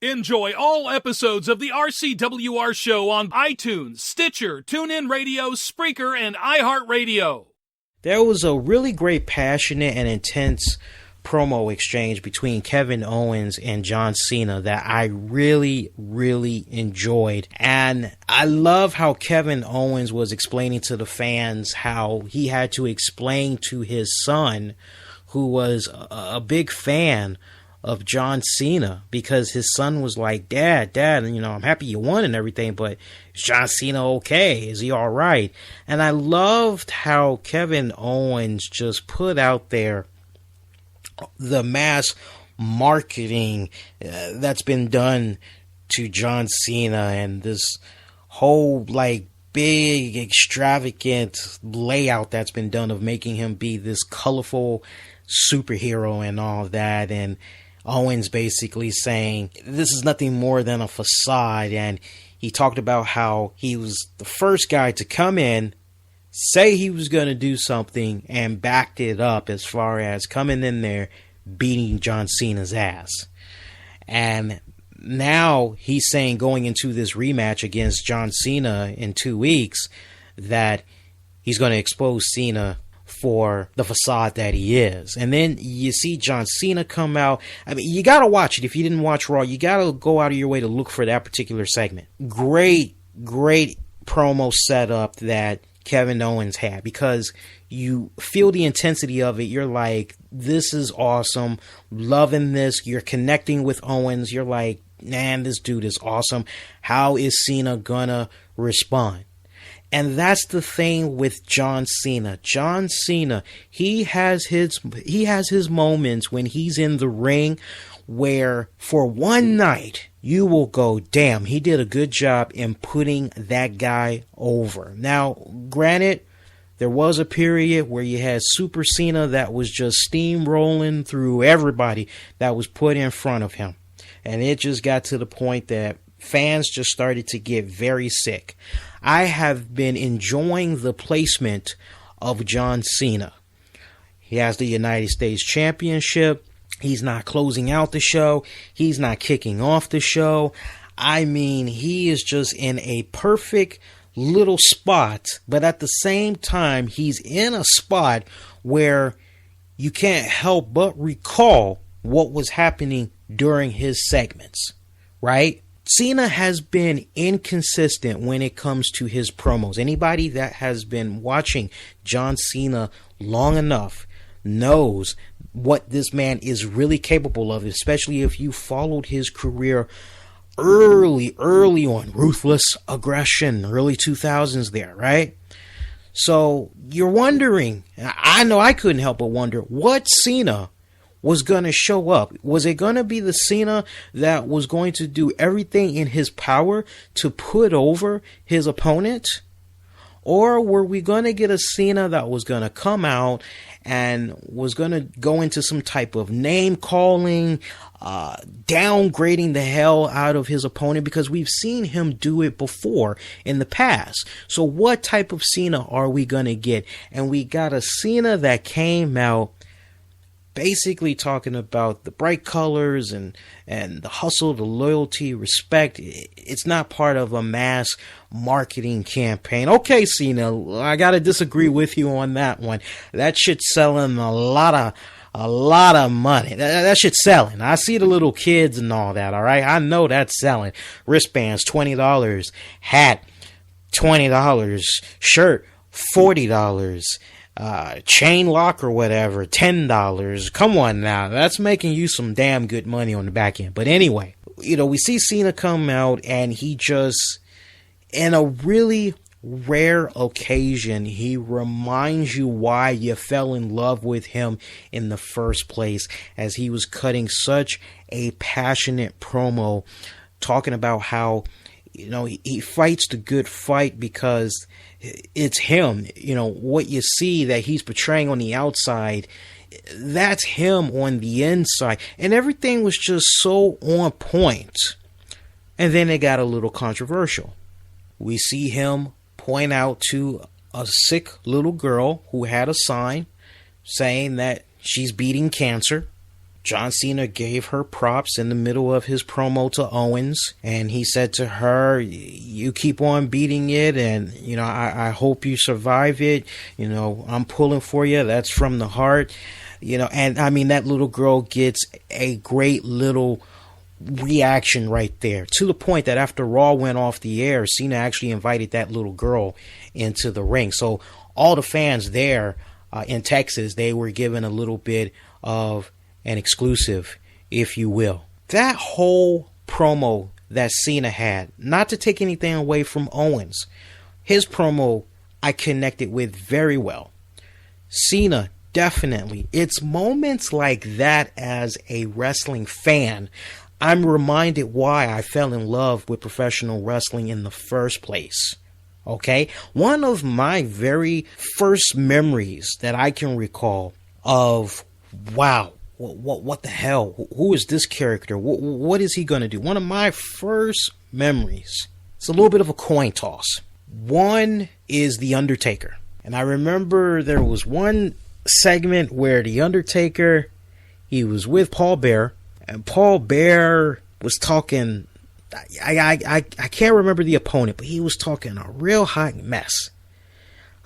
Enjoy all episodes of the RCWR Show on iTunes, Stitcher, TuneIn Radio, Spreaker, and iHeartRadio. There was a really great, passionate, and intense promo exchange between Kevin Owens and John Cena that I really, really enjoyed. And I love how Kevin Owens was explaining to the fans how he had to explain to his son, who was a big fan of John Cena, because his son was like, Dad, I'm happy you won and everything, but is John Cena okay? Is he all right? And I loved how Kevin Owens just put out there the mass marketing that's been done to John Cena, and this whole big extravagant layout that's been done of making him be this colorful superhero and all that. And Owens basically saying this is nothing more than a facade, and he talked about how he was the first guy to come in, say he was going to do something, and backed it up as far as coming in there beating John Cena's ass. And now he's saying, going into this rematch against John Cena in 2 weeks, that he's going to expose Cena for the facade that he is. And then you see John Cena come out. I mean, you gotta watch it. If you didn't watch Raw, you gotta go out of your way to look for that particular segment. Great promo setup that Kevin Owens had, because you feel the intensity of it. You're like, this is awesome, loving this. You're connecting with Owens. You're like, man, this dude is awesome. How is Cena gonna respond? And that's the thing with John Cena. John Cena, he has his moments when he's in the ring where for one night you will go, damn, he did a good job in putting that guy over. Now, granted, there was a period where you had Super Cena that was just steamrolling through everybody that was put in front of him. And it just got to the point that fans just started to get very sick. I have been enjoying the placement of John Cena. He has the United States Championship. He's not closing out the show. He's not kicking off the show. I mean, he is just in a perfect little spot, but at the same time, he's in a spot where you can't help but recall what was happening during his segments, right? Cena has been inconsistent when it comes to his promos. Anybody that has been watching John Cena long enough knows what this man is really capable of, especially if you followed his career early on. Ruthless Aggression, early 2000s there, right? So you're wondering, I know I couldn't help but wonder, what Cena was going to show up? Was it going to be the Cena that was going to do everything in his power to put over his opponent? Or were we going to get a Cena that was going to come out and was going to go into some type of name calling, downgrading the hell out of his opponent? Because we've seen him do it before in the past. So what type of Cena are we going to get? And we got a Cena that came out basically talking about the bright colors and the hustle, the loyalty, respect. It's not part of a mass marketing campaign. Okay, Cena, I gotta disagree with you on that one. That shit's selling a lot of money. That shit's selling. I see the little kids and all that, all right? I know that's selling. Wristbands, $20. Hat, $20. Shirt, $40. Chain lock or whatever, $10. Come on now. That's making you some damn good money on the back end. But anyway, we see Cena come out, and he just, in a really rare occasion, he reminds you why you fell in love with him in the first place, as he was cutting such a passionate promo talking about how, he fights the good fight because it's him. What you see that he's portraying on the outside, that's him on the inside. And everything was just so on point. And then it got a little controversial. We see him point out to a sick little girl who had a sign saying that she's beating cancer. John Cena gave her props in the middle of his promo to Owens, and he said to her, you keep on beating it, and, you know, I hope you survive it. You know, I'm pulling for you. That's from the heart. You know, and I mean, that little girl gets a great little reaction right there, to the point that after Raw went off the air, Cena actually invited that little girl into the ring. So all the fans there in Texas, they were given a little bit of an exclusive, if you will. That whole promo that Cena had, not to take anything away from Owens, his promo I connected with very well. Cena, definitely. It's moments like that as a wrestling fan, I'm reminded why I fell in love with professional wrestling in the first place. Okay? One of my very first memories that I can recall of, wow, what the hell? Who is this character? What is he going to do? One of my first memories. It's a little bit of a coin toss. One is The Undertaker. And I remember there was one segment where The Undertaker, he was with Paul Bearer. And Paul Bearer was talking, I can't remember the opponent, but he was talking a real hot mess.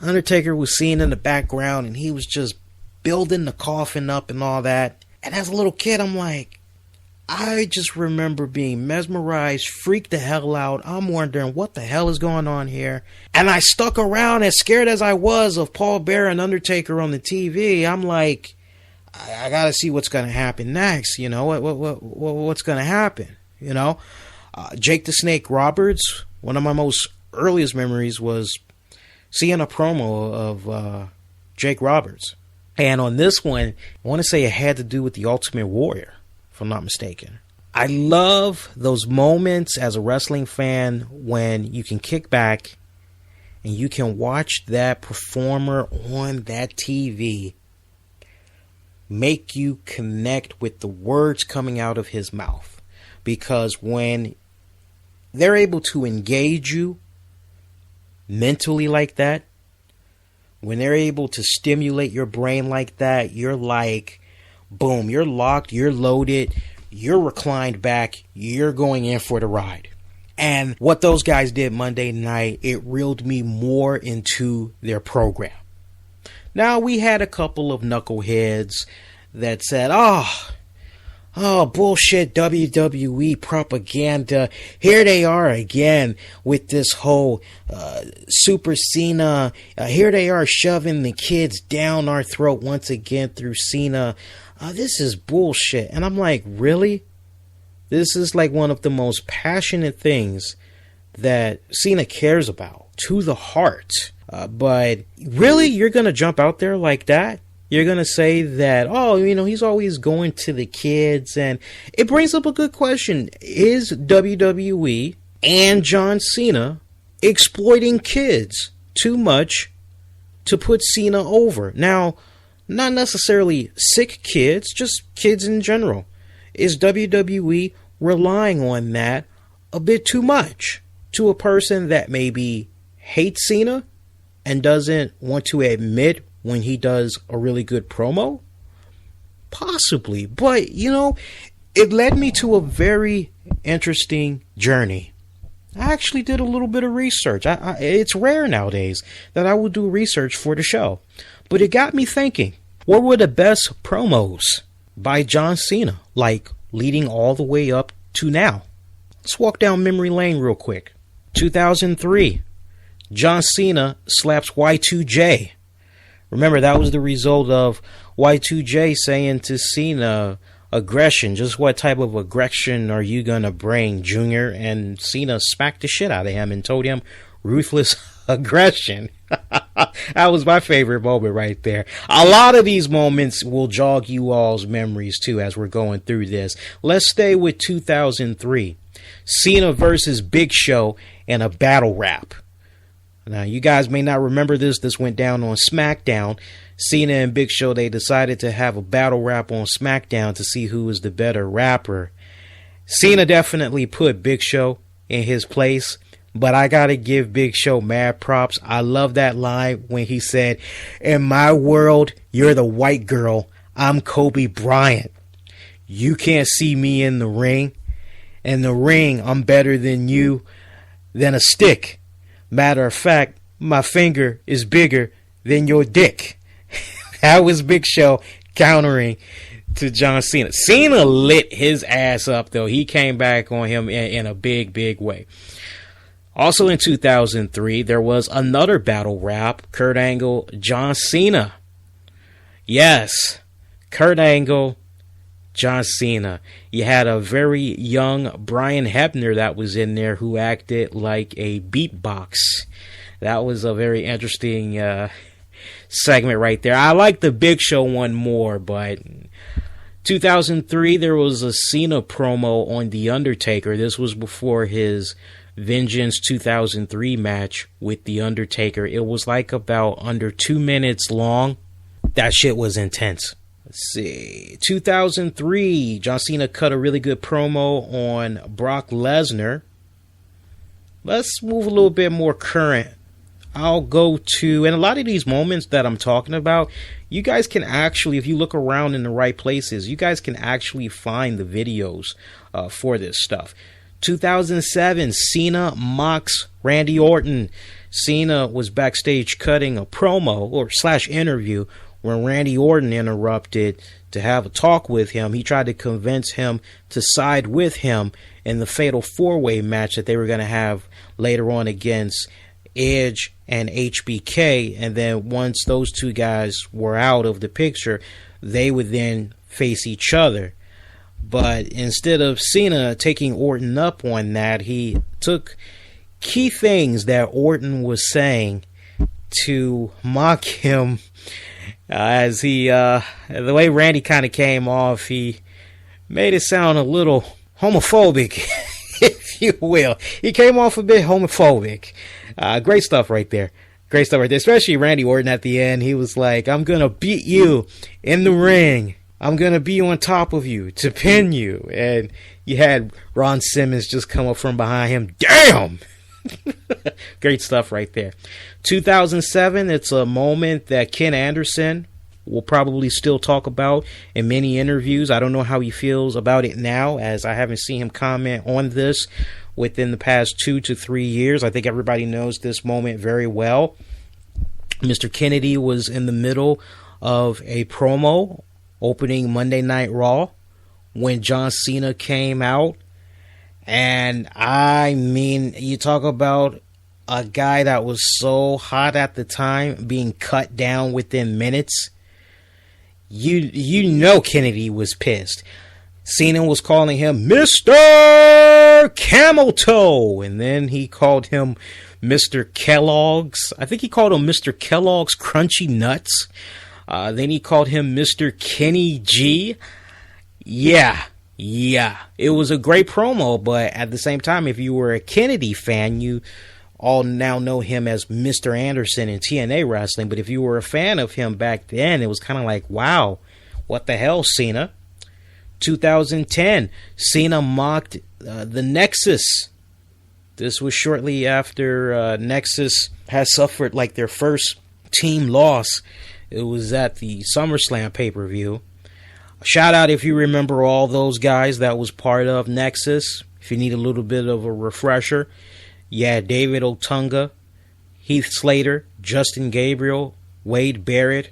Undertaker was seen in the background, and he was just building the coffin up and all that. And as a little kid, I'm like, I just remember being mesmerized, freaked the hell out. I'm wondering what the hell is going on here. And I stuck around, as scared as I was of Paul Bearer and Undertaker on the TV. I'm like, I gotta see what's gonna happen next. You know, what's gonna happen? You know, Jake the Snake Roberts. One of my most earliest memories was seeing a promo of Jake Roberts. And on this one, I want to say it had to do with the Ultimate Warrior, if I'm not mistaken. I love those moments as a wrestling fan when you can kick back and you can watch that performer on that TV make you connect with the words coming out of his mouth. Because when they're able to engage you mentally like that, when they're able to stimulate your brain like that, you're like, boom, you're locked, you're loaded, you're reclined back, you're going in for the ride. And what those guys did Monday night, it reeled me more into their program. Now, we had a couple of knuckleheads that said, oh, bullshit WWE propaganda. Here they are again with this whole Super Cena. Here they are shoving the kids down our throat once again through Cena. This is bullshit. And I'm like, really? This is like one of the most passionate things that Cena cares about, to the heart. But really, you're going to jump out there like that? You're going to say that, oh, you know, he's always going to the kids. And it brings up a good question. Is WWE and John Cena exploiting kids too much to put Cena over? Now, not necessarily sick kids, just kids in general. Is WWE relying on that a bit too much to a person that maybe hates Cena and doesn't want to admit when he does a really good promo? Possibly. But, you know, it led me to a very interesting journey. I actually did a little bit of research. It's rare nowadays that I will do research for the show. But it got me thinking, what were the best promos by John Cena, like leading all the way up to now? Let's walk down memory lane real quick. 2003, John Cena slaps Y2J. Remember, that was the result of Y2J saying to Cena, aggression. Just what type of aggression are you going to bring, Junior? And Cena smacked the shit out of him and told him ruthless aggression. That was my favorite moment right there. A lot of these moments will jog you all's memories too as we're going through this. Let's stay with 2003. Cena versus Big Show in a battle rap. Now, you guys may not remember this. This went down on SmackDown. Cena and Big Show, they decided to have a battle rap on SmackDown to see who was the better rapper. Cena definitely put Big Show in his place, but I gotta give Big Show mad props. I love that line when he said, "In my world, you're the white girl. I'm Kobe Bryant." You can't see me in the ring. In the ring, I'm better than you than a stick. Matter of fact, my finger is bigger than your dick. That was Big Show countering to John Cena. Cena lit his ass up, though. He came back on him in a big, big way. Also in 2003, there was another battle rap, Kurt Angle, John Cena. Yes, Kurt Angle, John Cena. You had a very young Brian Hebner that was in there who acted like a beatbox. That was a very interesting segment right there. I like the Big Show one more, but 2003, there was a Cena promo on The Undertaker. This was before his Vengeance 2003 match with The Undertaker. It was like about under 2 minutes long. That shit was intense. Let's see. 2003, John Cena cut a really good promo on Brock Lesnar. Let's move a little bit more current. I'll go to, and a lot of these moments that I'm talking about, you guys can actually, if you look around in the right places, you guys can actually find the videos for this stuff. 2007, Cena mocks Randy Orton. Cena was backstage cutting a promo or / interview when Randy Orton interrupted to have a talk with him. He tried to convince him to side with him in the fatal 4-way match that they were going to have later on against Edge and HBK. And then once those two guys were out of the picture, they would then face each other. But instead of Cena taking Orton up on that, he took key things that Orton was saying to mock him. As he, the way Randy kind of came off, he made it sound a little homophobic, if you will. He came off a bit homophobic. Great stuff right there. Great stuff right there. Especially Randy Orton at the end. He was like, I'm going to beat you in the ring. I'm going to be on top of you to pin you. And you had Ron Simmons just come up from behind him. Damn! Great stuff right there. 2007, it's a moment that Ken Anderson will probably still talk about in many interviews. I don't know how he feels about it now, as I haven't seen him comment on this within the past 2 to 3 years. I think everybody knows this moment very well. Mr. Kennedy was in the middle of a promo opening Monday Night Raw when John Cena came out. And I mean, you talk about a guy that was so hot at the time being cut down within minutes. You know Kennedy was pissed. Cena was calling him Mr. Camel Toe, and then he called him Mr. Kellogg's. I think he called him Mr. Kellogg's Crunchy Nuts. Then he called him Mr. Kenny G. Yeah, it was a great promo, but at the same time, if you were a Kennedy fan, you all now know him as Mr. Anderson in TNA wrestling. But if you were a fan of him back then, it was kind of like, wow, what the hell, Cena? 2010, Cena mocked the Nexus. This was shortly after Nexus had suffered like their first team loss. It was at the SummerSlam pay-per-view. Shout out if you remember all those guys that was part of Nexus. If you need a little bit of a refresher, yeah, David Otunga, Heath Slater, Justin Gabriel, Wade Barrett,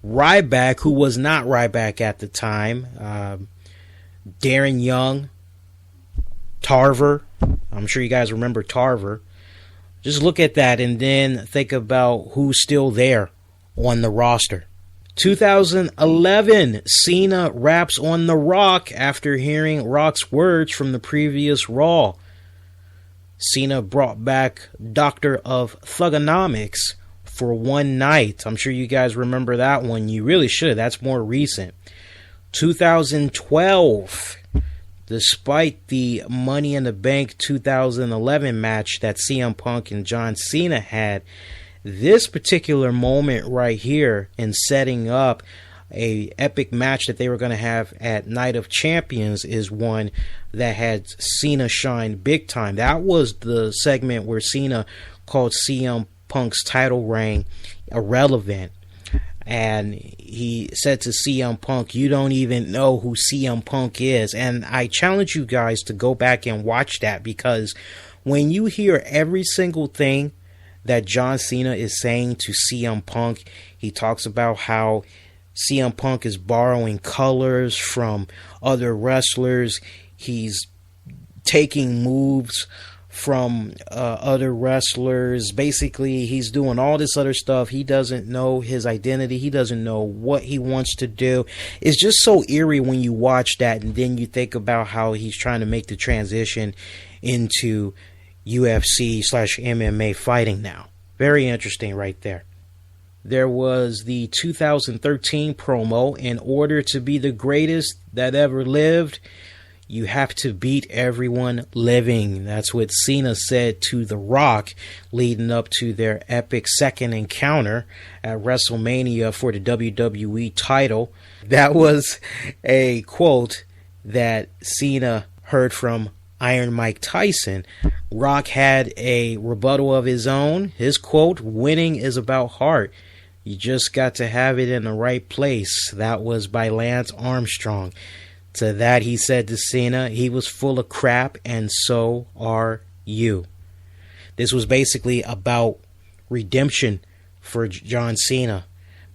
Ryback, who was not Ryback at the time, Darren Young, Tarver. I'm sure you guys remember Tarver. Just look at that and then think about who's still there on the roster. 2011, Cena raps on The Rock after hearing Rock's words from the previous Raw. Cena brought back Doctor of Thugonomics for one night. I'm sure you guys remember that one. You really should. That's more recent. 2012, despite the Money in the Bank 2011 match that CM Punk and John Cena had, this particular moment right here in setting up a epic match that they were going to have at Night of Champions is one that had Cena shine big time. That was the segment where Cena called CM Punk's title reign irrelevant. And he said to CM Punk, "You don't even know who CM Punk is." And I challenge you guys to go back and watch that, because when you hear every single thing that John Cena is saying to CM Punk, he talks about how CM Punk is borrowing colors from other wrestlers. He's taking moves from other wrestlers. Basically, he's doing all this other stuff. He doesn't know his identity. He doesn't know what he wants to do. It's just so eerie when you watch that, and then you think about how he's trying to make the transition into UFC/MMA fighting now. Very interesting right there. There was the 2013 promo: "In order to be the greatest that ever lived, you have to beat everyone living." That's what Cena said to The Rock leading up to their epic second encounter at WrestleMania for the WWE title. That was a quote that Cena heard from Iron Mike Tyson. Rock had a rebuttal of his own. His quote: "Winning is about heart. You just got to have it in the right place." That was by Lance Armstrong. To that, he said to Cena, "He was full of crap, and so are you." This was basically about redemption for John Cena,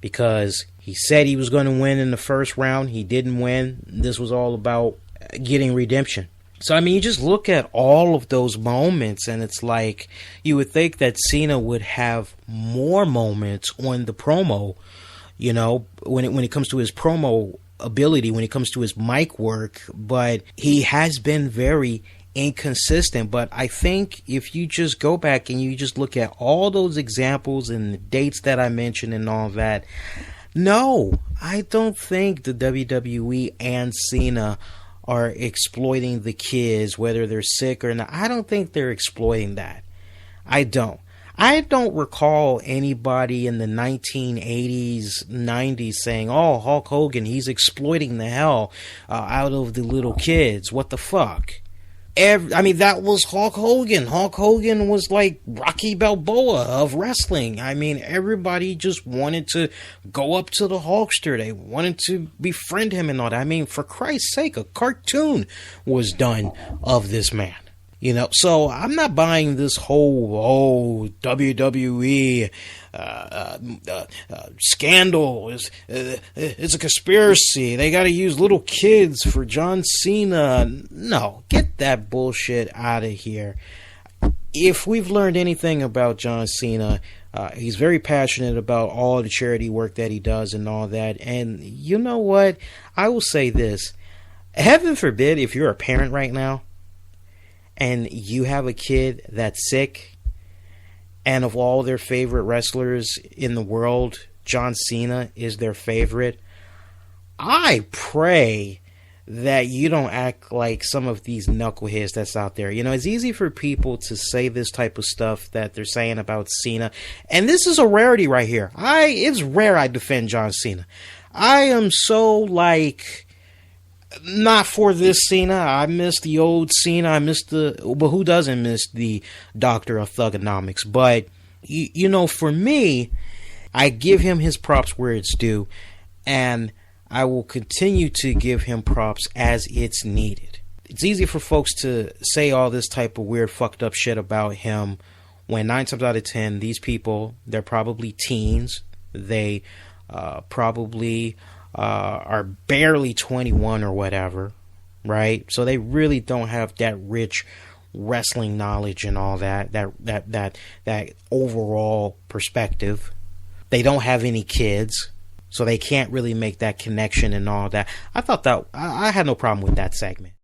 because he said he was going to win in the first round. He didn't win. This was all about getting redemption. So, I mean, you just look at all of those moments, and it's like you would think that Cena would have more moments on the promo, you know, when it comes to his promo ability, when it comes to his mic work, but he has been very inconsistent. But I think if you just go back and you just look at all those examples and the dates that I mentioned and all that, no, I don't think the WWE and Cena are exploiting the kids, whether they're sick or not. I don't think they're exploiting that. I don't recall anybody in the 1980s, 90s saying, "Oh, Hulk Hogan, he's exploiting the hell out of the little kids." What the fuck? I mean, that was Hulk Hogan. Hulk Hogan was like Rocky Balboa of wrestling. I mean, everybody just wanted to go up to the Hulkster. They wanted to befriend him and all that. I mean, for Christ's sake, a cartoon was done of this man. You know, so I'm not buying this whole WWE scandal. It's a conspiracy. They got to use little kids for John Cena. No, get that bullshit out of here. If we've learned anything about John Cena, he's very passionate about all the charity work that he does and all that. And you know what? I will say this. Heaven forbid, if you're a parent right now, and you have a kid that's sick, and of all their favorite wrestlers in the world, John Cena is their favorite, I pray that you don't act like some of these knuckleheads that's out there. You know, it's easy for people to say this type of stuff that they're saying about Cena, and this is a rarity right here. It's rare I defend John Cena. I am so not for this Cena. I miss the old Cena. But who doesn't miss the Doctor of Thugonomics? But, you know, for me, I give him his props where it's due, and I will continue to give him props as it's needed. It's easy for folks to say all this type of weird, fucked up shit about him when 9 times out of 10, these people, they're probably teens. They probably are barely 21 or whatever, right? So they really don't have that rich wrestling knowledge and all that overall perspective. They don't have any kids, so they can't really make that connection and all that. I thought that I had no problem with that segment.